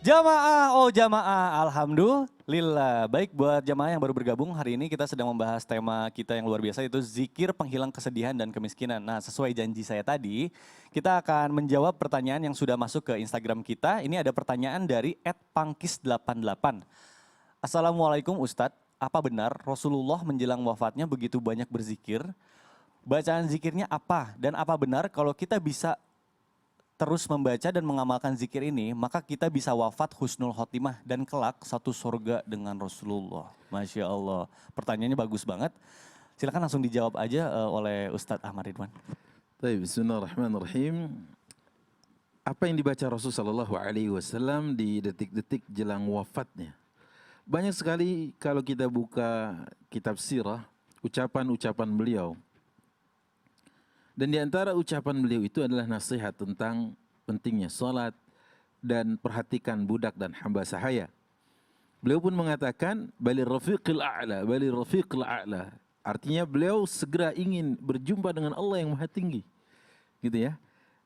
Jamaah, oh jamaah, alhamdulillah. Baik buat jamaah yang baru bergabung, hari ini kita sedang membahas tema kita yang luar biasa, yaitu zikir penghilang kesedihan dan kemiskinan. Nah, sesuai janji saya tadi, kita akan menjawab pertanyaan yang sudah masuk ke Instagram kita. Ini ada pertanyaan dari @pangkis88. Assalamualaikum Ustadz, apa benar Rasulullah menjelang wafatnya begitu banyak berzikir? Bacaan zikirnya apa? Dan apa benar kalau kita bisa terus membaca dan mengamalkan zikir ini, maka kita bisa wafat husnul khotimah dan kelak satu surga dengan Rasulullah. Masya Allah. Pertanyaannya bagus banget. Silakan langsung dijawab aja oleh Ustadz Ahmad Ridwan. Baik, bismillahirrahmanirrahim. Apa yang dibaca Rasulullah SAW di detik-detik jelang wafatnya? Banyak sekali kalau kita buka kitab sirah, ucapan-ucapan beliau. Dan di antara ucapan beliau itu adalah nasihat tentang pentingnya salat dan perhatikan budak dan hamba sahaya. Beliau pun mengatakan balir rafiqil a'la, balir rafiqil a'la. Artinya beliau segera ingin berjumpa dengan Allah yang Maha Tinggi. Gitu ya.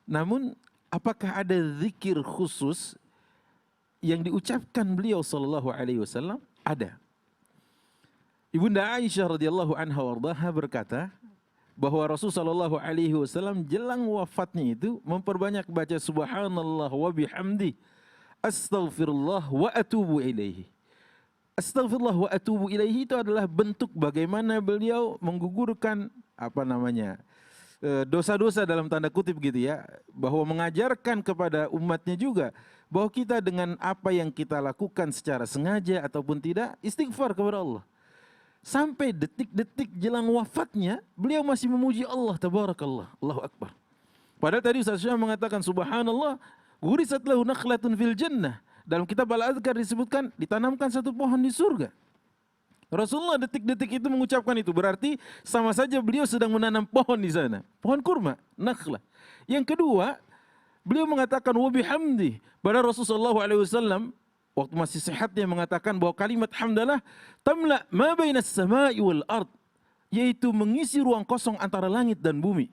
Namun apakah ada zikir khusus yang diucapkan beliau sallallahu alaihi wasallam? Ada. Ibunda Aisyah radhiyallahu anha wardaha berkata bahwa Rasulullah SAW jelang wafatnya itu memperbanyak baca subhanallah wa bihamdi astaghfirullah wa atubu ilaihi. Astaghfirullah wa atubu ilaihi itu adalah bentuk bagaimana beliau menggugurkan dosa-dosa dalam tanda kutip gitu ya, bahwa mengajarkan kepada umatnya juga bahwa kita dengan apa yang kita lakukan secara sengaja ataupun tidak istighfar kepada Allah. Sampai detik-detik jelang wafatnya, beliau masih memuji Allah, tabarakallah, Allahu Akbar. Padahal tadi Ustaz Syah mengatakan subhanallah, gurisat lahu nakhlatun fil jannah. Dalam kitab Al-Azkar disebutkan, ditanamkan satu pohon di surga. Rasulullah detik-detik itu mengucapkan itu, berarti sama saja beliau sedang menanam pohon di sana. Pohon kurma, nakhlah. Yang kedua, beliau mengatakan wa bihamdi. Pada Rasulullah SAW, waktu masih sehat dia mengatakan bahwa kalimat hamdalah tamla ma bainas samai wal ard, yaitu mengisi ruang kosong antara langit dan bumi.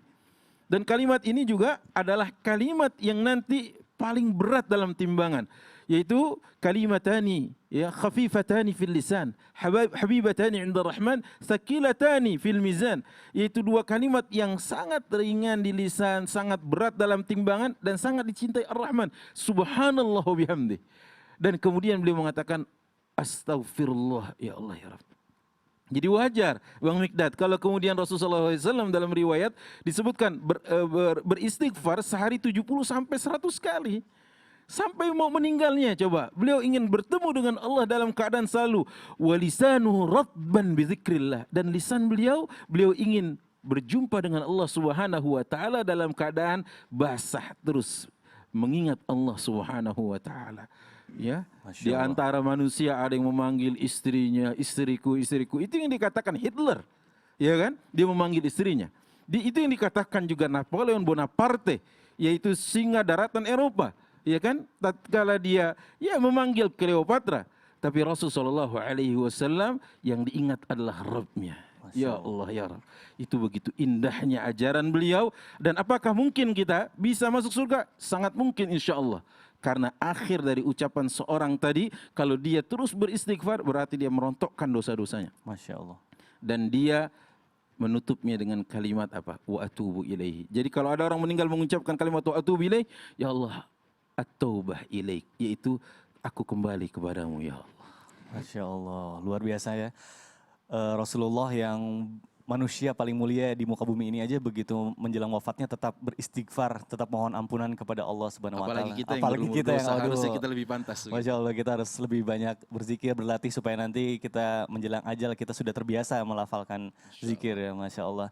Dan kalimat ini juga adalah kalimat yang nanti paling berat dalam timbangan, yaitu kalimatani ya khafifatani fil lisan habibatani 'inda rahman thaqilatani fil mizan, yaitu dua kalimat yang sangat ringan di lisan, sangat berat dalam timbangan dan sangat dicintai Ar-Rahman. Subhanallah wa bihamdi. Dan kemudian beliau mengatakan astaghfirullah ya Allah ya Rabb. Jadi wajar Bang Mikdad kalau kemudian Rasulullah SAW dalam riwayat disebutkan beristighfar sehari 70 sampai 100 kali. Sampai mau meninggalnya coba. Beliau ingin bertemu dengan Allah dalam keadaan selalu walisanuhu ratban bizikrillah. Dan lisan beliau ingin berjumpa dengan Allah Subhanahu wa taala dalam keadaan basah terus mengingat Allah Subhanahu wa taala. Ya, di antara manusia ada yang memanggil istrinya, istriku, istriku. Itu yang dikatakan Hitler, ya kan? Dia memanggil istrinya. Itu yang dikatakan juga Napoleon Bonaparte, yaitu singa daratan Eropa, ya kan? Tatkala dia ya memanggil Cleopatra, tapi Rasulullah SAW yang diingat adalah Rabbnya. Ya Allah ya Rabb. Itu begitu indahnya ajaran beliau. Dan apakah mungkin kita bisa masuk surga? Sangat mungkin insya Allah. Karena akhir dari ucapan seorang tadi, kalau dia terus beristighfar berarti dia merontokkan dosa-dosanya. Masya Allah. Dan dia menutupnya dengan kalimat apa? Wa atubu ilaihi. Jadi kalau ada orang meninggal mengucapkan kalimat wa atubu ilaihi, ya Allah, at-taubah ilaik, yaitu aku kembali kepadamu ya Allah. Masya Allah, luar biasa ya. Rasulullah yang manusia paling mulia di muka bumi ini aja begitu menjelang wafatnya tetap beristighfar, tetap mohon ampunan kepada Allah Subhanahu wa taala. Apalagi kita yang harusnya kita lebih pantas. Masya Allah, kita harus lebih banyak berzikir, berlatih supaya nanti kita menjelang ajal kita sudah terbiasa melafalkan zikir ya, Masya Allah.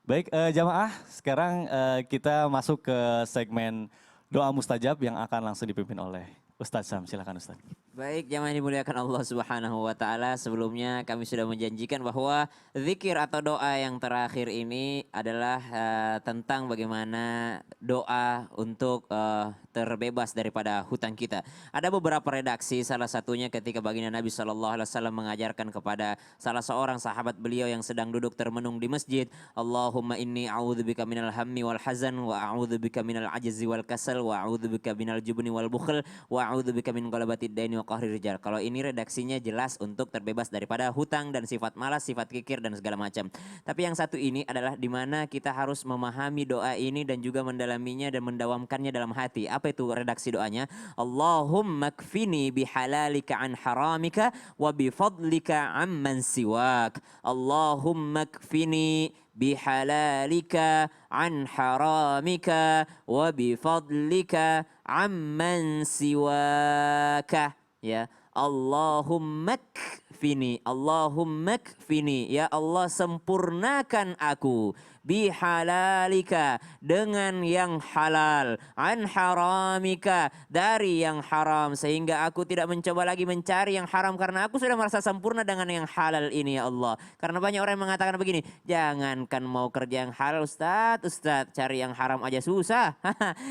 Baik jamaah, sekarang kita masuk ke segmen doa mustajab yang akan langsung dipimpin oleh Ustadz Sam. Silakan Ustadz. Baik, jamaah yang dimuliakan Allah Subhanahu wa taala. Sebelumnya kami sudah menjanjikan bahwa zikir atau doa yang terakhir ini adalah tentang bagaimana doa untuk terbebas daripada hutang kita. Ada beberapa redaksi, salah satunya ketika baginda Nabi Shallallahu alaihi wasallam mengajarkan kepada salah seorang sahabat beliau yang sedang duduk termenung di masjid, Allahumma inni a'udzubika minal hammi wal hazan wa a'udzubika minal ajzi wal kasal wa a'udzubika minal jubni wal bukhl wa a'udzubika min ghalabatid daini wa qahri rijal. Kalau ini redaksinya jelas untuk terbebas daripada hutang dan sifat malas, sifat kikir dan segala macam. Tapi yang satu ini adalah di mana kita harus memahami doa ini dan juga mendalaminya dan mendawamkannya dalam hati. Apa itu redaksi doanya? Allahumma kfini bihalalika an haramika wa bifadlika amman siwak. Allahumma kfini bihalalika an haramika wa bifadlika amman siwaka. Ya, Allahumma kfini, Allahumma kfini, ya Allah sempurnakan aku bihalalika dengan yang halal, an haramika dari yang haram, sehingga aku tidak mencoba lagi mencari yang haram karena aku sudah merasa sempurna dengan yang halal ini ya Allah. Karena banyak orang yang mengatakan begini, jangankan mau kerja yang halal Ustadz, cari yang haram aja susah.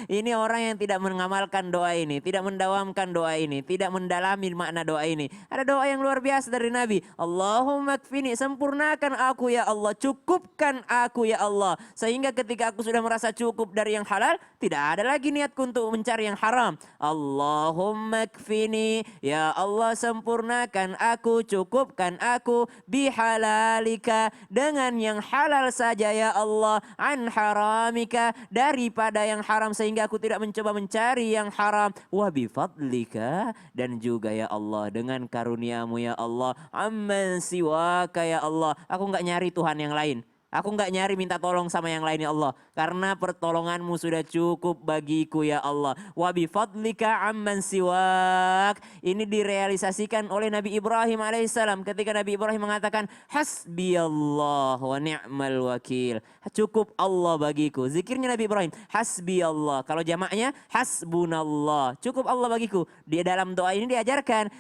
Ini orang yang tidak mengamalkan doa ini, tidak mendawamkan doa ini, tidak mendalami makna doa ini. Ada doa yang luar biasa dari Nabi, Allahumma kfini, sempurnakan aku ya Allah, cukupkan aku ya Allah, sehingga ketika aku sudah merasa cukup dari yang halal, tidak ada lagi niatku untuk mencari yang haram. Allahumma kfini, ya Allah sempurnakan aku, cukupkan aku bihalalika dengan yang halal saja ya Allah, an haramika daripada yang haram, sehingga aku tidak mencoba mencari yang haram, wa bifadlika dan juga ya Allah dengan karuniamu ya Allah, amman siwaka ya Allah, aku nggak nyari Tuhan yang lain. Aku nggak nyari minta tolong sama yang lain ya Allah. Karena pertolonganmu sudah cukup bagiku ya Allah. Wa bifadlika amman siwak. Ini direalisasikan oleh Nabi Ibrahim alaihissalam. Ketika Nabi Ibrahim mengatakan, hasbiyallah wa ni'mal wakil. Cukup Allah bagiku. Zikirnya Nabi Ibrahim, hasbiyallah. Kalau jamaknya, hasbunallah. Cukup Allah bagiku. Di dalam doa ini diajarkan,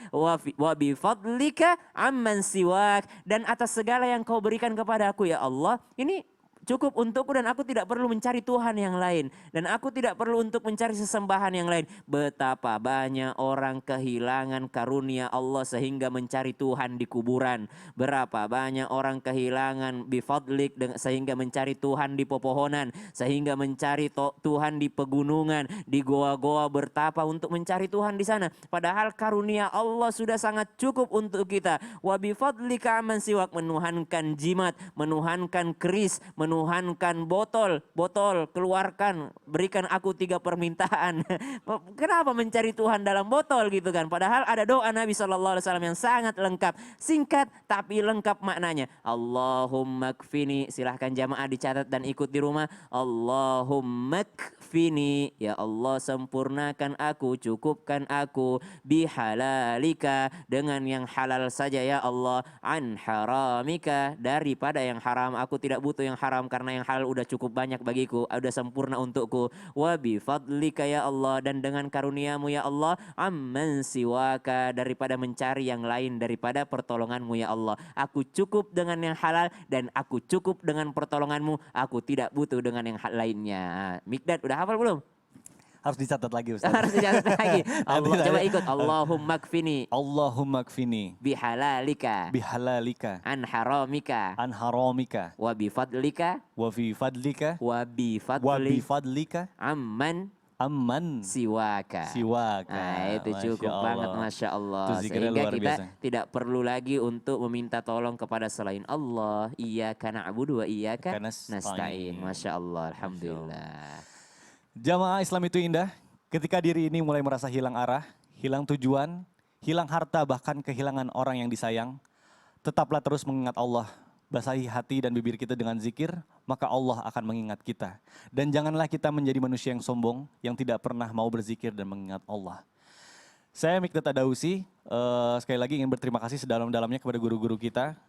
wa bifadlika amman siwak. Dan atas segala yang kau berikan kepada aku ya Allah, ini cukup untukku dan aku tidak perlu mencari Tuhan yang lain. Dan aku tidak perlu untuk mencari sesembahan yang lain. Betapa banyak orang kehilangan karunia Allah sehingga mencari Tuhan di kuburan. Berapa banyak orang kehilangan bifadlik sehingga mencari Tuhan di pepohonan. Sehingga mencari Tuhan di pegunungan, di goa-goa bertapa untuk mencari Tuhan di sana. Padahal karunia Allah sudah sangat cukup untuk kita. Wa bifadlika aman siwak, menuhankan jimat, menuhankan keris, menuhankan botol, keluarkan, berikan aku 3 permintaan. Kenapa mencari Tuhan dalam botol gitu kan? Padahal ada doa Nabi SAW yang sangat lengkap, singkat tapi lengkap maknanya. Allahumma kfini, silahkan jamaah dicatat dan ikut di rumah. Allahumma kfini, ya Allah sempurnakan aku, cukupkan aku bihalalika dengan yang halal saja ya Allah, an haramika daripada yang haram, aku tidak butuh yang haram karena yang halal udah cukup banyak bagiku, udah sempurna untukku. Wa bifadlika ya Allah, dan dengan karuniamu ya Allah, amman siwaka daripada mencari yang lain daripada pertolonganmu ya Allah. Aku cukup dengan yang halal dan aku cukup dengan pertolonganmu, aku tidak butuh dengan yang lainnya. Mikdad udah hafal belum? Harus dicatat lagi Ustaz. Harus dicatat lagi. Allah, coba ikut. Allahumma kfini Allahumma kfini bihalalika bihalalika an haramika an haramika wa bifadlika wa fi fadlika wa wa bi bifadli fadlika amman amman siwaka. siwaka. Nah, itu Masya cukup Allah. banget Masya Allah. Itu zikirnya Sehingga luar kita biasa. tidak perlu lagi untuk meminta tolong kepada selain Allah. Iyyaka na'budu wa iyyaka Nasta'in. nasta'in. Masya Allah. Alhamdulillah. Jamaah Islam itu indah. Ketika diri ini mulai merasa hilang arah, hilang tujuan, hilang harta, bahkan kehilangan orang yang disayang, tetaplah terus mengingat Allah. Basahi hati dan bibir kita dengan zikir, maka Allah akan mengingat kita. Dan janganlah kita menjadi manusia yang sombong, yang tidak pernah mau berzikir dan mengingat Allah. Saya Mikdad Tadausi, sekali lagi ingin berterima kasih sedalam-dalamnya kepada guru-guru kita.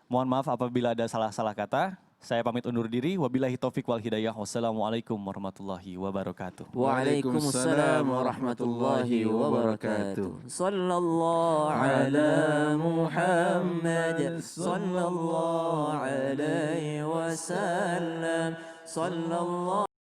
Mohon maaf apabila ada salah-salah kata. Saya pamit undur diri. Wabillahi taufik wal hidayah. Wassalamualaikum warahmatullahi wabarakatuh. Waalaikumsalam warahmatullahi wabarakatuh. Sallallahu ala Muhammad. Sallallahu alaihi wasallam. Sallallahu